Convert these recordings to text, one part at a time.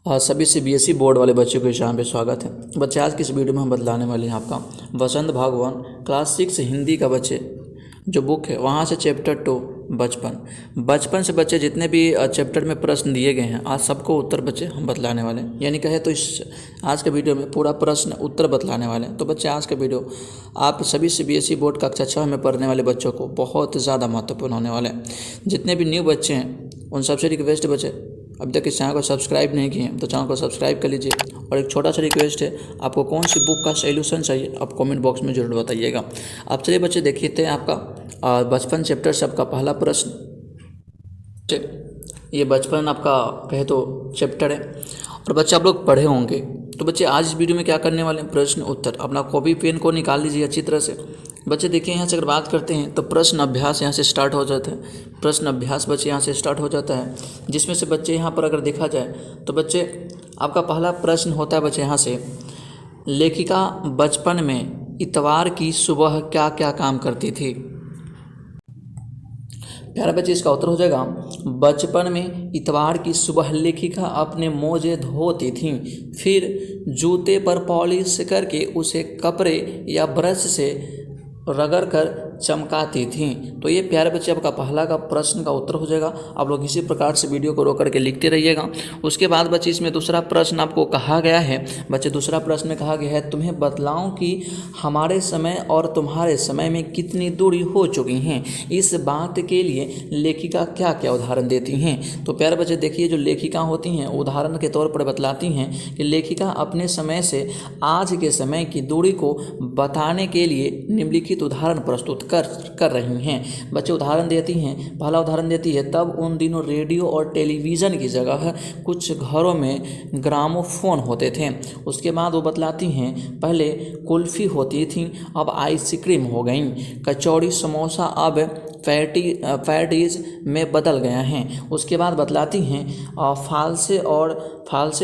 सभी CBSE board वाले बच्चों को यहाँ पे स्वागत है। बच्चे आज की इस वीडियो में हम बतलाने वाले हैं आपका वसंत भगवान क्लास 6 हिंदी का बच्चे जो बुक है वहाँ से चैप्टर 2 बचपन से बच्चे जितने भी चैप्टर में प्रश्न दिए गए हैं आज सबको उत्तर बच्चे हम बतलाने वाले हैं। यानी कहे तो इस आज के वीडियो में पूरा प्रश्न उत्तर बतलाने वाले हैं। तो बच्चे आज का वीडियो आप सभी सीबीएसई बोर्ड कक्षा 6 में पढ़ने वाले बच्चों को बहुत ज़्यादा महत्वपूर्ण होने वाले हैं। जितने भी न्यू बच्चे हैं उन सबसे रिक्वेस्ट बच्चे अभी तक इस चैनल को सब्सक्राइब नहीं किए हैं तो चैनल को सब्सक्राइब कर लीजिए। और एक छोटा सा रिक्वेस्ट है, आपको कौन सी बुक का सॉल्यूशन चाहिए आप कमेंट बॉक्स में जरूर बताइएगा। अब चलिए बच्चे देखिए थे आपका बचपन चैप्टर से आपका पहला प्रश्न। ये बचपन आपका कहे तो चैप्टर है और बच्चे आप लोग पढ़े होंगे। तो बच्चे आज इस वीडियो में क्या करने वाले हैं, प्रश्न उत्तर। अपना कॉपी पेन को निकाल लीजिए अच्छी तरह से। बच्चे देखिए यहाँ से अगर बात करते हैं तो प्रश्न अभ्यास यहाँ से स्टार्ट हो जाता है। प्रश्न अभ्यास बच्चे यहाँ से स्टार्ट हो जाता है, जिसमें से बच्चे यहाँ पर अगर देखा जाए तो बच्चे आपका पहला प्रश्न होता है बच्चे यहाँ से, लेखिका बचपन में इतवार की सुबह क्या क्या काम करती थी। प्यारा बच्चे इसका उत्तर हो जाएगा, बचपन में इतवार की सुबह लेखिका अपने मोजे धोती थीं, फिर जूते पर पॉलिश करके उसे कपड़े या ब्रश से रगड़ कर चमकाती थीं। तो ये प्यारे बच्चे आपका पहला का प्रश्न का उत्तर हो जाएगा। आप लोग इसी प्रकार से वीडियो को रोक करके लिखते रहिएगा। उसके बाद बच्चे इसमें दूसरा प्रश्न आपको कहा गया है, बच्चे दूसरा प्रश्न में कहा गया है, तुम्हें बतलाऊं कि हमारे समय और तुम्हारे समय में कितनी दूरी हो चुकी हैं। इस बात के लिए लेखिका क्या क्या उदाहरण देती हैं। तो प्यारे बच्चे देखिए, जो लेखिका होती हैं उदाहरण के तौर पर बतलाती हैं कि लेखिका अपने समय से आज के समय की दूरी को बताने के लिए निम्नलिखित उदाहरण प्रस्तुत कर रही हैं। बच्चे उदाहरण देती हैं, पहला उदाहरण देती है, तब उन दिनों रेडियो और टेलीविज़न की जगह कुछ घरों में ग्रामोफोन होते थे। उसके बाद वो बतलाती हैं, पहले कुल्फ़ी होती थी अब आइसक्रीम हो गई, कचौड़ी समोसा अब पैटीज में बदल गया हैं। उसके बाद बतलाती हैं, फालसे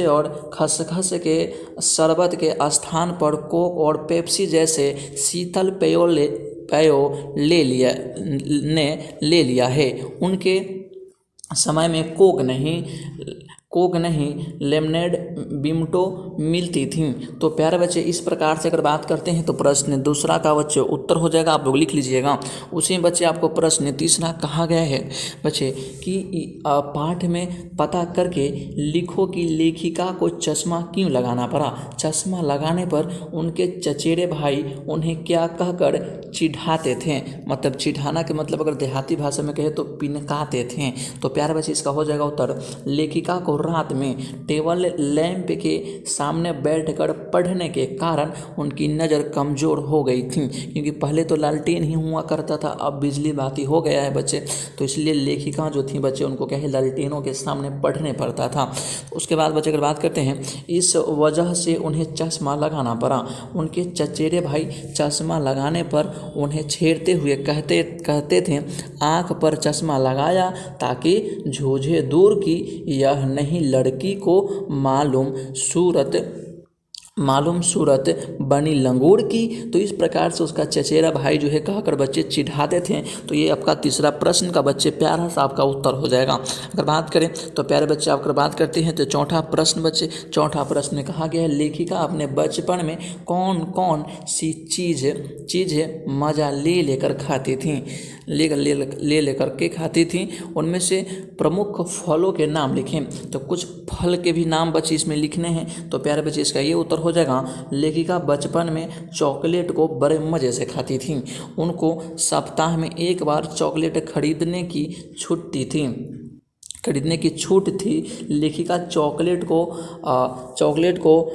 और खसखस के शरबत के स्थान पर कोक और पेप्सी जैसे शीतल पेयों ले लिया है। उनके समय में कोक नहीं लेमनेड बिमटो मिलती थी। तो प्यारे बच्चे इस प्रकार से अगर बात करते हैं तो प्रश्न दूसरा का बच्चे उत्तर हो जाएगा, आप लोग लिख लीजिएगा। उसी में बच्चे आपको प्रश्न तीसरा कहा गया है बच्चे कि पाठ में पता करके लिखो कि लेखिका को चश्मा क्यों लगाना पड़ा। चश्मा लगाने पर उनके चचेरे भाई उन्हें क्या कहकर चिढ़ाते थे। मतलब चिढ़ाना के मतलब अगर देहाती भाषा में कहे तो पिनकाते थे। तो प्यारे बच्चे इसका हो जाएगा उत्तर, लेखिका को रात में टेबल लैंप के सामने बैठकर पढ़ने के कारण उनकी नज़र कमज़ोर हो गई थी, क्योंकि पहले तो लालटेन ही हुआ करता था, अब बिजली बाती हो गया है बच्चे। तो इसलिए लेखिका जो थी बच्चे उनको कहे लालटेनों के सामने पढ़ने पड़ता था। उसके बाद बच्चे अगर बात करते हैं, इस वजह से उन्हें चश्मा लगाना पड़ा। उनके चचेरे भाई चश्मा लगाने पर उन्हें छेड़ते हुए कहते थे, आँख पर चश्मा लगाया ताकि झोझे दूर की, यह नहीं लड़की को मालूम सूरत बनी लंगूर की। तो इस प्रकार से उसका चचेरा भाई जो है कहकर बच्चे चिढ़ाते थे। तो ये आपका तीसरा प्रश्न का बच्चे प्यारा सा आपका उत्तर हो जाएगा। अगर बात करें तो प्यारे बच्चे अगर बात करते हैं तो चौथा प्रश्न बच्चे, चौथा प्रश्न में कहा गया है, लेखिका अपने बचपन में कौन कौन सी चीज़ें मज़ा लेकर खाती थी, लेकर के खाती थी। उनमें से प्रमुख फलों के नाम लिखें। तो कुछ फल के भी नाम बच्चे इसमें लिखने हैं। तो प्यारे बच्चे इसका ये उत्तर हो जाएगा, लेखिका बचपन में चॉकलेट को बड़े मज़े से खाती थी। उनको सप्ताह में एक बार चॉकलेट खरीदने की छूट थी। लेखिका चॉकलेट को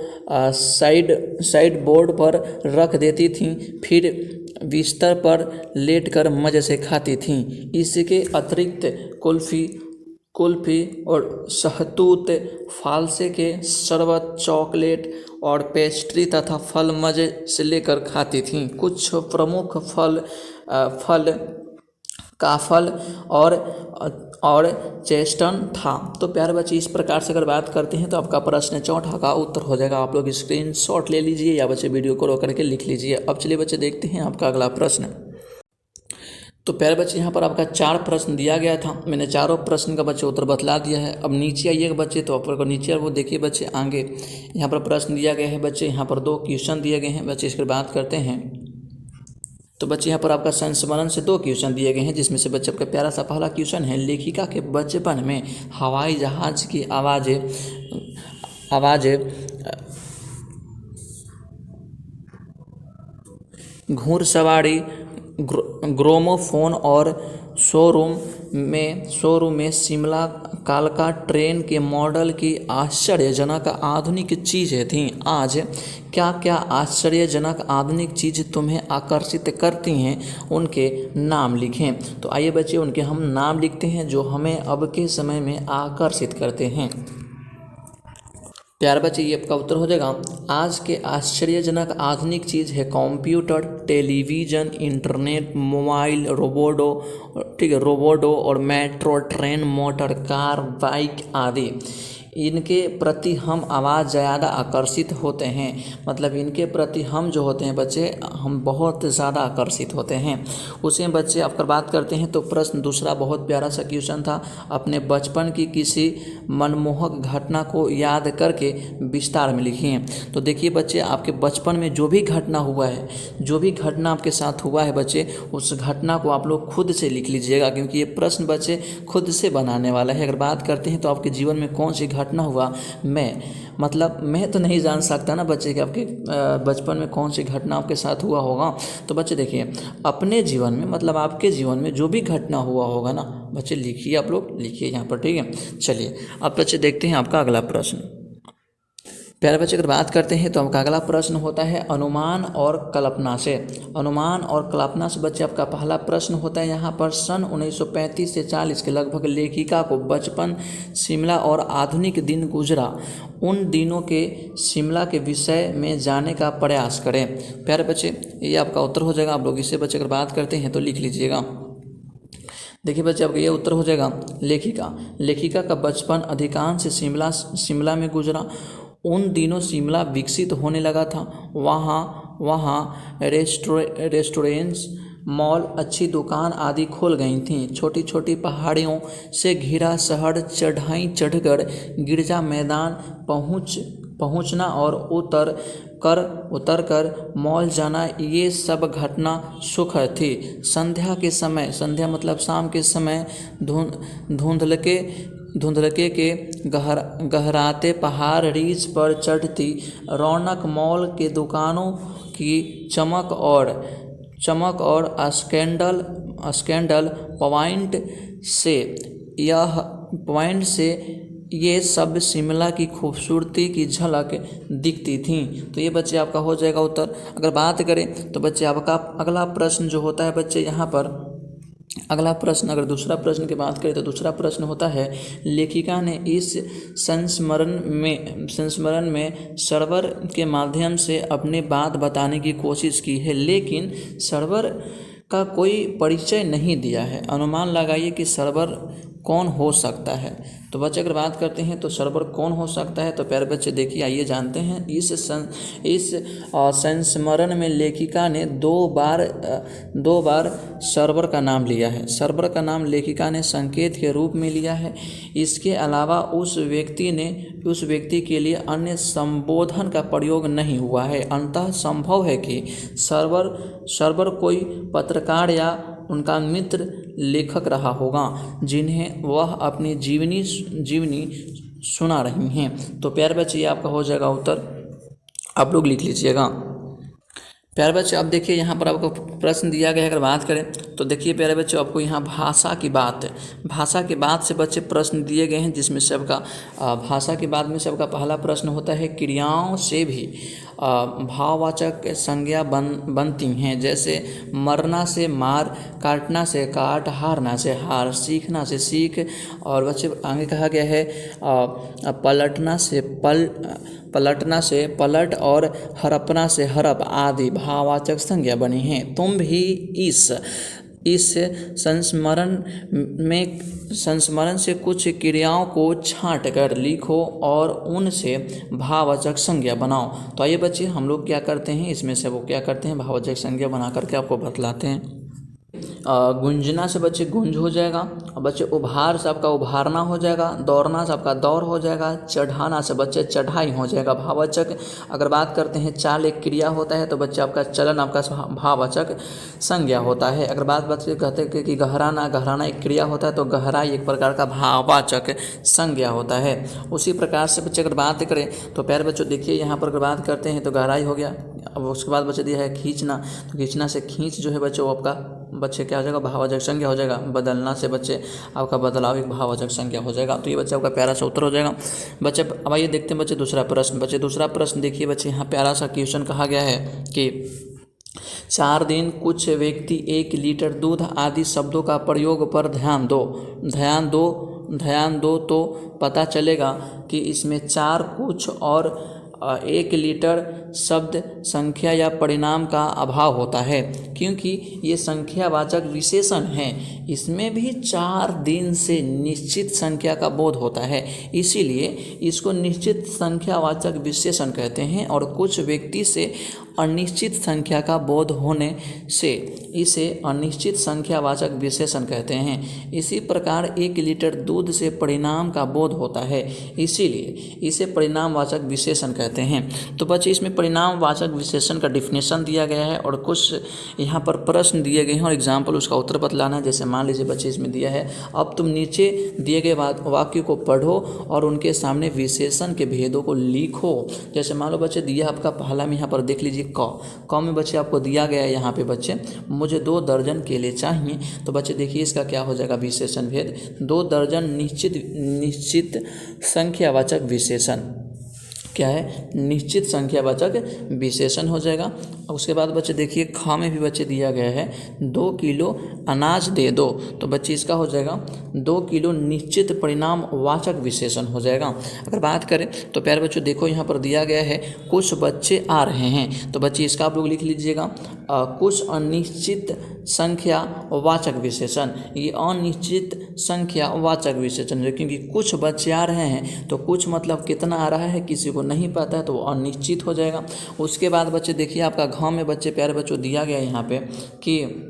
साइड बोर्ड पर रख देती थी, फिर बिस्तर पर लेटकर मज़े से खाती थीं। इसके अतिरिक्त कुल्फ़ी और शहतूत, फालसे के शरबत, चॉकलेट और पेस्ट्री तथा फल मज़े से लेकर खाती थीं। कुछ प्रमुख फल काफल और चेस्टन था। तो प्यारे बच्चे इस प्रकार से अगर बात करते हैं तो आपका प्रश्न चौथा का उत्तर हो जाएगा। आप लोग स्क्रीनशॉट ले लीजिए या बच्चे वीडियो को रोक करके लिख लीजिए। अब चलिए बच्चे देखते हैं आपका अगला प्रश्न। तो प्यारे बच्चे यहाँ पर आपका 4 प्रश्न दिया गया था, मैंने चारों प्रश्न का बच्चे उत्तर बतला दिया है। अब नीचे आइएगा बच्चे, तो आपको नीचे वो देखिए बच्चे आगे यहाँ पर प्रश्न दिया गया है बच्चे, यहाँ पर 2 क्वेश्चन दिए गए हैं बच्चे। इसके बात करते हैं तो बच्चे यहाँ पर आपका संस्मरण से 2 क्वेश्चन दिए गए हैं, जिसमें से बच्चे आपका प्यारा सा पहला क्वेश्चन है, लेखिका के बचपन में हवाई जहाज की आवाज़ें घुड़सवारी, ग्रामोफोन और शोरूम में शिमला कालका ट्रेन के मॉडल की आश्चर्यजनक आधुनिक चीज़ें थीं। आज क्या क्या आश्चर्यजनक आधुनिक चीज़ तुम्हें आकर्षित करती हैं, उनके नाम लिखें। तो आइए बच्चे उनके हम नाम लिखते हैं जो हमें अब के समय में आकर्षित करते हैं। प्यारे बच्चे ये आपका उत्तर हो जाएगा, आज के आश्चर्यजनक आधुनिक चीज़ है कंप्यूटर, टेलीविज़न, इंटरनेट, मोबाइल, रोबोटो और metro, train, motor car, bike आदि। इनके प्रति हम आवाज़ ज़्यादा आकर्षित होते हैं, मतलब इनके प्रति हम जो होते हैं बच्चे, हम बहुत ज़्यादा आकर्षित होते हैं। उसे बच्चे आपका बात करते हैं तो प्रश्न दूसरा बहुत प्यारा सा क्वेश्चन था, अपने बचपन की किसी मनमोहक घटना को याद करके विस्तार में लिखिए। तो देखिए बच्चे, आपके बचपन में जो भी घटना हुआ है, जो भी घटना आपके साथ हुआ है बच्चे, उस घटना को आप लोग खुद से लिख लीजिएगा, क्योंकि ये प्रश्न बच्चे खुद से बनाने वाला है। अगर बात करते हैं तो आपके जीवन में कौन सी घटना हुआ, मैं तो नहीं जान सकता ना बच्चे कि आपके बचपन में कौन सी घटना आपके साथ हुआ होगा। तो बच्चे देखिए, अपने जीवन में मतलब आपके जीवन में जो भी घटना हुआ होगा ना बच्चे, लिखिए, आप लोग लिखिए यहाँ पर, ठीक है। चलिए अब बच्चे देखते हैं आपका अगला प्रश्न। प्यारे बच्चे अगर बात करते हैं तो आपका अगला प्रश्न होता है अनुमान और कल्पना से। अनुमान और कल्पना से बच्चे आपका पहला प्रश्न होता है यहाँ पर, सन 1935 से 40 के लगभग लेखिका को बचपन, शिमला और आधुनिक दिन गुजरा, उन दिनों के शिमला के विषय में जाने का प्रयास करें। प्यारे बच्चे ये आपका उत्तर हो जाएगा। आप लोग इससे बच्चे अगर बात करते हैं तो लिख लीजिएगा। देखिए बच्चे आपका ये उत्तर हो जाएगा, लेखिका का बचपन अधिकांश शिमला में गुजरा। उन दिनों शिमला विकसित होने लगा था, वहाँ रेस्टोरेंट्स, मॉल, अच्छी दुकान आदि खुल गई थीं। छोटी छोटी पहाड़ियों से घिरा शहर, चढ़ाई चढ़कर गिरजा मैदान पहुँचना और उतर कर मॉल जाना, ये सब घटना सुखद थी। संध्या के समय, संध्या मतलब शाम के समय, धुंधलके के गहराते पहाड़ रीछ पर चढ़ती रौनक, मॉल के दुकानों की चमक और स्कैंडल पॉइंट से ये सब शिमला की खूबसूरती की झलक दिखती थी। तो ये बच्चे आपका हो जाएगा उत्तर। अगर बात करें तो बच्चे आपका अगला प्रश्न जो होता है बच्चे यहाँ पर, अगला प्रश्न अगर दूसरा प्रश्न की बात करें तो दूसरा प्रश्न होता है, लेखिका ने इस संस्मरण में सर्वर के माध्यम से अपनी बात बताने की कोशिश की है, लेकिन सर्वर का कोई परिचय नहीं दिया है। अनुमान लगाइए कि सर्वर कौन हो सकता है। तो बच्चे अगर बात करते हैं तो सर्वर कौन हो सकता है, तो प्यारे बच्चे देखिए आइए जानते हैं। इस संस्मरण में लेखिका ने दो बार सर्वर का नाम लिया है। सर्वर का नाम लेखिका ने संकेत के रूप में लिया है। इसके अलावा उस व्यक्ति के लिए अन्य संबोधन का प्रयोग नहीं हुआ है। अंततः संभव है कि सर्वर कोई पत्रकार या उनका मित्र लेखक रहा होगा, जिन्हें वह अपनी जीवनी सुना रही हैं। तो प्यारे बच्चे ये आपका हो जाएगा उत्तर, आप लोग लिख लीजिएगा। प्यारे बच्चे अब देखिए यहाँ पर आपको प्रश्न दिया गया है। अगर बात करें तो देखिए प्यारे बच्चे, आपको यहाँ भाषा की बात से बच्चे प्रश्न दिए गए हैं, जिसमें से आपका भाषा की बात में से आपका पहला प्रश्न होता है, क्रियाओं से भी भाववाचक संज्ञा बनती हैं, जैसे मरना से मार, काटना से काट, हारना से हार, सीखना से सीख। और बच्चे आगे कहा गया है पलटना से पलट और हड़पना से हड़प आदि भाववाचक संज्ञा बनी हैं। तुम भी इस संस्मरण से कुछ क्रियाओं को छांट कर लिखो और उनसे भाववाचक संज्ञा बनाओ। तो आइए बच्चे हम लोग क्या करते हैं, इसमें से वो क्या करते हैं, भाववाचक संज्ञा बना करके आपको बतलाते हैं। गुंजना से बच्चे गुंज हो जाएगा, और बच्चे उभार से आपका उभारना हो जाएगा, दौड़ना से आपका दौड़ हो जाएगा, चढ़ाना से बच्चे चढ़ाई हो जाएगा भाववाचक। अगर बात करते हैं चाल एक क्रिया होता है तो बच्चे आपका चलन आपका भाववाचक संज्ञा होता है। अगर बात बच्चे कहते हैं कि गहराना एक क्रिया होता है तो गहराई एक प्रकार का भाववाचक संज्ञा होता है। उसी प्रकार से बच्चे अगर बात करें तो प्यारे बच्चों देखिए यहाँ पर अगर बात करते हैं तो गहराई हो गया। अब उसके बाद बच्चे दिया है खींचना, तो खींचना से खींच जो है बच्चों वो आपका बच्चे क्या हो जाएगा, भाववाचक संज्ञा हो जाएगा। बदलना से बच्चे आपका बदलाव एक भाववाचक संज्ञा हो जाएगा। तो ये बच्चे आपका प्यारा सा उत्तर हो जाएगा। बच्चे अब आइए देखते हैं बच्चे दूसरा प्रश्न। बच्चे दूसरा प्रश्न देखिए बच्चे, यहाँ प्यारा सा क्वेश्चन कहा गया है कि 4 दिन कुछ व्यक्ति 1 लीटर दूध आदि शब्दों का प्रयोग पर ध्यान दो तो पता चलेगा कि इसमें 4 कुछ और 1 लीटर शब्द संख्या या परिणाम का अभाव होता है, क्योंकि ये संख्यावाचक विशेषण हैं। इसमें भी 4 दिन से निश्चित संख्या का बोध होता है, इसीलिए इसको निश्चित संख्यावाचक विशेषण कहते हैं। और कुछ व्यक्ति से अनिश्चित संख्या का बोध होने से इसे अनिश्चित संख्यावाचक विशेषण कहते हैं। इसी प्रकार 1 लीटर दूध से परिणाम का बोध होता है, इसीलिए इसे परिणामवाचक विशेषण कहते हैं। तो बच्चे इसमें परिणामवाचक विशेषण का डिफिनेशन दिया गया है और कुछ यहाँ पर प्रश्न दिए गए हैं और एग्जाम्पल उसका उत्तर बतलाना है। जैसे मान लीजिए बच्चे इसमें दिया है, अब तुम नीचे दिए गए वाक्य को पढ़ो और उनके सामने विशेषण के भेदों को लिखो। जैसे मान लो बच्चे दिया आपका पहला में यहाँ पर देख लीजिए क में बच्चे आपको दिया गया है यहाँ पे बच्चे मुझे 2 दर्जन केले चाहिए। तो बच्चे देखिए इसका क्या हो जाएगा विशेषण भेद, 2 दर्जन निश्चित संख्यावाचक विशेषण क्या है, निश्चित संख्यावाचक विशेषण हो जाएगा। उसके बाद बच्चे देखिए ख में भी बच्चे दिया गया है 2 किलो अनाज दे दो, तो बच्चे इसका हो जाएगा 2 किलो निश्चित परिणामवाचक विशेषण हो जाएगा। अगर बात करें तो प्यारे बच्चों देखो यहाँ पर दिया गया है कुछ बच्चे आ रहे हैं, तो बच्चे इसका आप लोग लिख लीजिएगा कुछ अनिश्चित संख्या वाचक विशेषण। ये अनिश्चित संख्या वाचक विशेषण है, क्योंकि कुछ बच्चे आ रहे हैं तो कुछ मतलब कितना आ रहा है किसी को नहीं पता है, तो वो अनिश्चित हो जाएगा। उसके बाद बच्चे देखिए आपका घ में बच्चे प्यारे बच्चों दिया गया यहाँ पे कि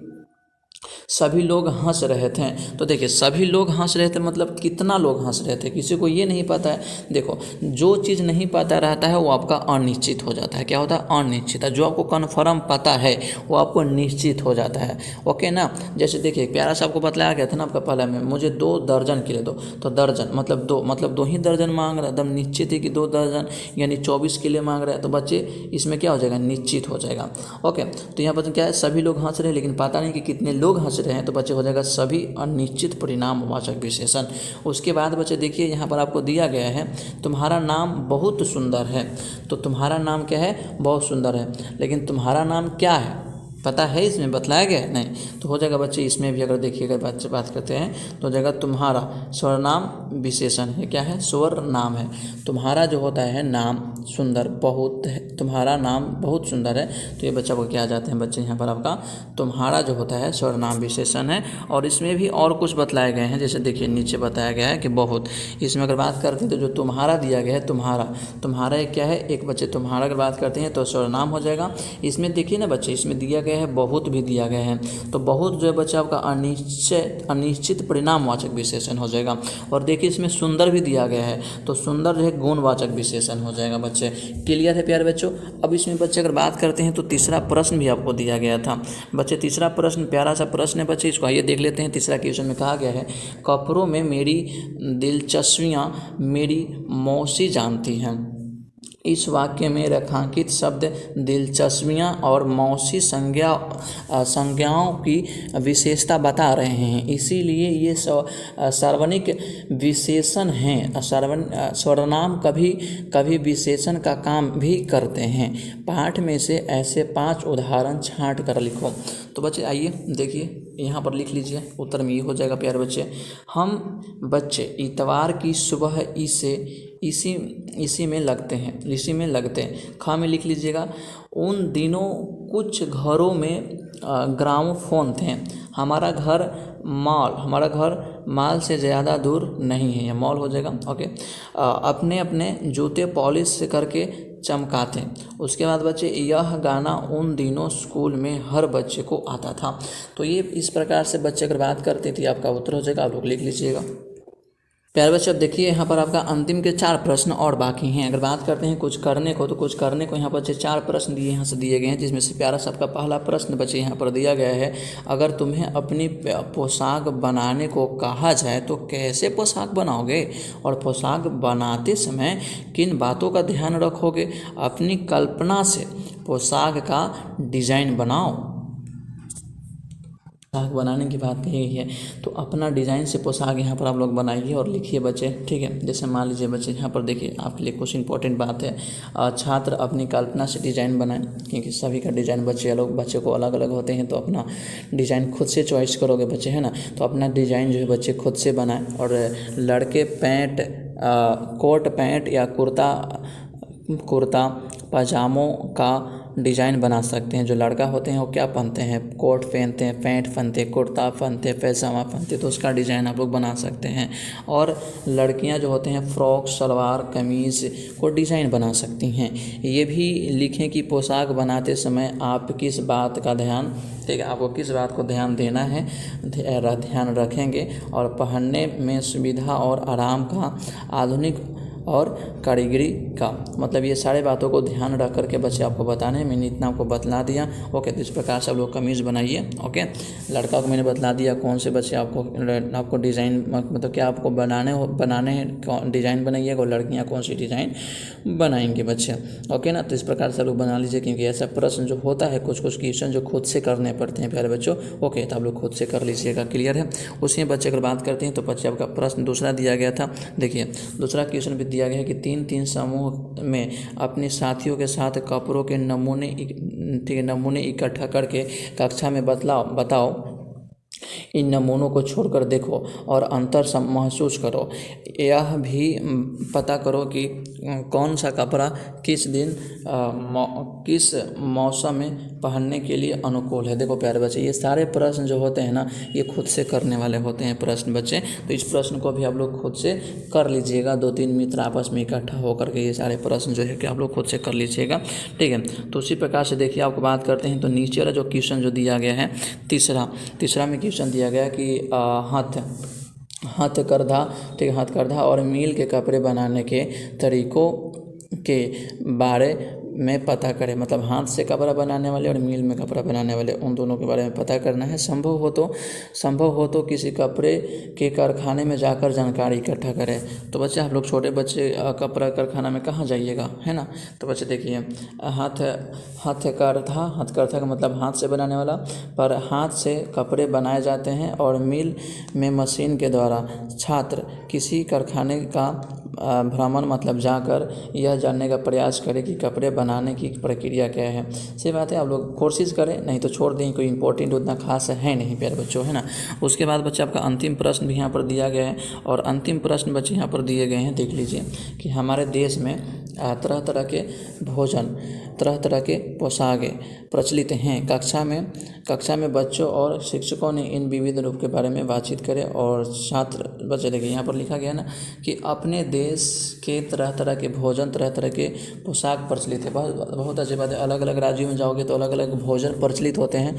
सभी लोग हंस रहे थे। तो देखिए सभी लोग हंस रहे थे मतलब कितना लोग हंस रहे थे, किसी को ये नहीं पता है। देखो जो चीज़ नहीं पता रहता है वो आपका अनिश्चित हो जाता है। क्या होता है, अनिश्चित। जो आपको कन्फर्म पता है वो आपको निश्चित हो जाता है। ओके ना। जैसे देखिए प्यारा सा आपको बतलाया गया था ना आपका पहले में, मुझे 2 दर्जन केले दो, तो दर्जन मतलब 2 ही दर्जन मांग रहा है, एकदम निश्चित है कि 2 दर्जन यानी 24 केले मांग रहा है। तो बच्चे इसमें क्या हो जाएगा, निश्चित हो जाएगा। ओके, तो यहाँ पर क्या है, सभी लोग हंस रहे हैं लेकिन पता नहीं कि कितने लोग हंस रहे हैं, तो बच्चे हो जाएगा सभी अनिश्चित परिणामवाचक विशेषण। उसके बाद बच्चे देखिए यहाँ पर आपको दिया गया है तुम्हारा नाम बहुत सुंदर है। तो तुम्हारा नाम क्या है, बहुत सुंदर है, लेकिन तुम्हारा नाम क्या है पता है, इसमें बतलाया गया है नहीं। तो हो जाएगा बच्चे इसमें भी अगर देखिएगा बच्चे बात करते हैं तो हो जाएगा तुम्हारा स्वर्नाम विशेषण है। क्या है, स्वर नाम है। तुम्हारा जो होता है नाम सुंदर बहुत है, तुम्हारा नाम बहुत सुंदर है, तो ये बच्चा को क्या आ जाते हैं बच्चे यहाँ पर आपका तुम्हारा जो होता है स्वर्नाम विशेषण है। और इसमें भी और कुछ बतलाए गए हैं, जैसे देखिए नीचे बताया गया है कि बहुत। इसमें अगर बात करते हैं तो जो तुम्हारा दिया गया है तुम्हारा एक क्या है, एक बच्चे तुम्हारा अगर बात करते हैं तो स्वर्नाम हो जाएगा। इसमें देखिए ना बच्चे इसमें दिया गया है बहुत भी दिया गया है, तो बहुत जो है बच्चा आपका अनिश्चित परिणामवाचक विशेषण हो जाएगा। और देखिए इसमें सुंदर भी दिया गया है, तो सुंदर जो है गुणवाचक विशेषण हो जाएगा बच्चे। क्लियर है प्यारे बच्चों। अब इसमें बच्चे अगर बात करते हैं तो तीसरा प्रश्न भी आपको दिया गया था बच्चे। तीसरा प्रश्न प्यारा सा प्रश्न है बच्चे, इसको आइए देख लेते हैं। तीसरा क्वेश्चन में कहा गया है कपड़ों में मेरी दिलचस्पियाँ मेरी मौसी जानती हैं। इस वाक्य में रेखांकित शब्द दिलचस्पियाँ और मौसी संज्ञाओं की विशेषता बता रहे हैं, इसीलिए ये सार्वनिक विशेषण हैं। सर्वनाम कभी कभी विशेषण का काम भी करते हैं। पाठ में से ऐसे 5 उदाहरण छांट कर लिखो। तो बच्चे आइए देखिए यहाँ पर लिख लीजिए, उत्तर में ये हो जाएगा प्यारे बच्चे। हम बच्चे इतवार की सुबह इसी में लगते हैं। खा में लिख लीजिएगा उन दिनों कुछ घरों में ग्रामोफोन थे। हमारा घर माल से ज़्यादा दूर नहीं है, यह मॉल हो जाएगा। ओके, अपने जूते पॉलिश करके चमकाते। उसके बाद बच्चे यह गाना उन दिनों स्कूल में हर बच्चे को आता था। तो ये इस प्रकार से बच्चे अगर बात करते थे, आपका उत्तर हो जाएगा, आप लोग लिख लीजिएगा। प्यारे बच्चे अब देखिए यहाँ पर आपका अंतिम के 4 प्रश्न और बाकी हैं। अगर बात करते हैं कुछ करने को, तो कुछ करने को यहाँ पर 4 प्रश्न यहाँ से दिए गए हैं, जिसमें से प्यारा सा आपका पहला प्रश्न बच्चे यहाँ पर दिया गया है, अगर तुम्हें अपनी पोशाक बनाने को कहा जाए तो कैसे पोशाक बनाओगे और पोशाक बनाते समय किन बातों का ध्यान रखोगे। अपनी कल्पना से पोशाक का डिज़ाइन बनाओ। पोशाक बनाने की बात कही गई है, तो अपना डिज़ाइन से पोशाक यहाँ पर आप लोग बनाइए और लिखिए बच्चे, ठीक है। जैसे मान लीजिए बच्चे यहाँ पर देखिए, आपके लिए कुछ इंपॉर्टेंट बात है, छात्र अपनी कल्पना से डिज़ाइन बनाएं, क्योंकि सभी का डिज़ाइन बच्चे को अलग अलग होते हैं, तो अपना डिज़ाइन खुद से चॉइस करोगे बच्चे, है ना। तो अपना डिज़ाइन जो है बच्चे खुद से बनाएं। और लड़के पैंट, कोट पैंट या कुर्ता पजामों का डिज़ाइन बना सकते हैं। जो लड़का होते हैं वो क्या पहनते हैं, कोट पहनते हैं, पैंट पहनते हैं, कुर्ता पहनते हैं, पैजामा पहनते हैं, तो उसका डिज़ाइन आप लोग बना सकते हैं। और लड़कियां जो होते हैं फ्रॉक, सलवार, कमीज़ को डिज़ाइन बना सकती हैं। ये भी लिखें कि पोशाक बनाते समय आप किस बात का ध्यान, ठीक है, आपको किस बात को ध्यान देना है, ध्यान रखेंगे। और पहनने में सुविधा और आराम का, आधुनिक और कारीगरी का, मतलब ये सारे बातों को ध्यान रख करके बच्चे आपको बताने हैं। मैंने इतना आपको बतला दिया, ओके। तो इस प्रकार से आप लोग कमीज़ बनाइए, ओके। लड़का को मैंने बतला दिया कौन से बच्चे आपको डिज़ाइन, मतलब क्या आपको बनाने हैं डिज़ाइन बनाइएगा, और लड़कियाँ कौन सी डिज़ाइन बनाएंगे बच्चे, ओके ना। तो इस प्रकार से आप लोग बना लीजिए, क्योंकि ऐसा प्रश्न जो होता है, कुछ क्वेश्चन जो खुद से करने पड़ते हैं प्यारे बच्चों, ओके। तो आप लोग खुद से कर लीजिएगा, क्लियर है। उसी में बच्चे अगर बात करते हैं तो बच्चे आपका प्रश्न दूसरा दिया गया था, देखिए दूसरा क्वेश्चन भी दिया गया है कि 3-3 समूह में अपने साथियों के साथ कपड़ों के नमूने इकट्ठा करके कक्षा में बताओ। इन नमूनों को छोड़कर देखो और अंतर महसूस करो। यह भी पता करो कि कौन सा कपड़ा किस दिन किस मौसम में पहनने के लिए अनुकूल है। देखो प्यारे बच्चे, ये सारे प्रश्न जो होते हैं ना, ये खुद से करने वाले होते हैं प्रश्न बच्चे। तो इस प्रश्न को भी आप लोग खुद से कर लीजिएगा। 2-3 मित्र आपस में इकट्ठा होकर के ये सारे प्रश्न जो है कि आप लोग खुद से कर लीजिएगा, ठीक है। तो उसी प्रकार से देखिए आपको बात करते हैं, तो नीचे वाला जो क्वेश्चन जो दिया गया है, तीसरा में क्वेश्चन दिया गया कि हथकरघा और मील के कपड़े बनाने के तरीकों के बारे में पता करें। मतलब हाथ से कपड़ा बनाने वाले और मील में कपड़ा बनाने वाले, उन दोनों के बारे में पता करना है। संभव हो तो किसी कपड़े के कारखाने में जाकर जानकारी इकट्ठा करें। तो बच्चे आप लोग छोटे बच्चे कपड़ा कारखाना में कहाँ जाइएगा, है ना। तो बच्चे देखिए, हथकरघा का मतलब हाथ से बनाने वाला, पर हाथ से कपड़े बनाए जाते हैं और मील में मशीन के द्वारा। छात्र किसी कारखाने का भ्रमण मतलब जाकर यह जानने का प्रयास करें कि कपड़े बनाने की प्रक्रिया क्या है। सही बात है, आप लोग कोशिश करें, नहीं तो छोड़ दें, कोई इंपॉर्टेंट उतना खास है नहीं प्यारे बच्चों, है ना। उसके बाद बच्चे आपका अंतिम प्रश्न भी यहाँ पर दिया गया है, और अंतिम प्रश्न बच्चे यहाँ पर दिए गए हैं, देख लीजिए कि हमारे देश में तरह तरह के भोजन, तरह तरह के पोशाकें प्रचलित हैं। कक्षा में बच्चों और शिक्षकों ने इन विविध रूप के बारे में बातचीत करें। और छात्र बच्चे देखिए यहाँ पर लिखा गया ना कि अपने देश के तरह तरह के भोजन, तरह तरह के पोशाक प्रचलित है। बहुत अच्छी बात है, अलग अलग राज्यों में जाओगे तो अलग अलग भोजन प्रचलित होते हैं,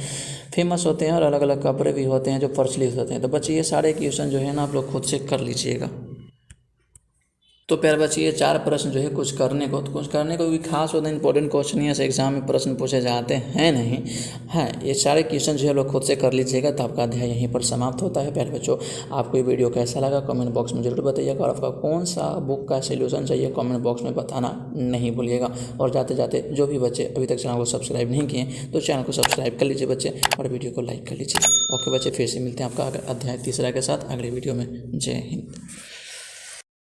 फेमस होते हैं, और अलग अलग कपड़े भी होते हैं जो प्रचलित होते हैं। तो बच्चे ये सारे क्वेश्चन जो है ना आप लोग खुद से कर लीजिएगा। तो प्यारे बच्चे ये 4 प्रश्न जो है कुछ करने को भी खास होता है, इंपॉर्टेंट क्वेश्चन यहाँ से एग्जाम में प्रश्न पूछे जाते हैं नहीं, हाँ ये सारे क्वेश्चन जो है लोग खुद से कर लीजिएगा। तो आपका अध्याय यहीं पर समाप्त होता है। प्यारे बच्चों, आपको ये वीडियो कैसा लगा कमेंट बॉक्स में जरूर बताइएगा, और आपका कौन सा बुक का सोल्यूशन चाहिए कमेंट बॉक्स में बताना नहीं भूलिएगा। और जाते जाते जो भी बच्चे अभी तक चैनल को सब्सक्राइब नहीं किए तो चैनल को सब्सक्राइब कर लीजिए बच्चे, और वीडियो को लाइक कर लीजिए। ओके बच्चे, फिर से मिलते हैं आपका अध्याय 3 के साथ अगले वीडियो में। जय हिंद।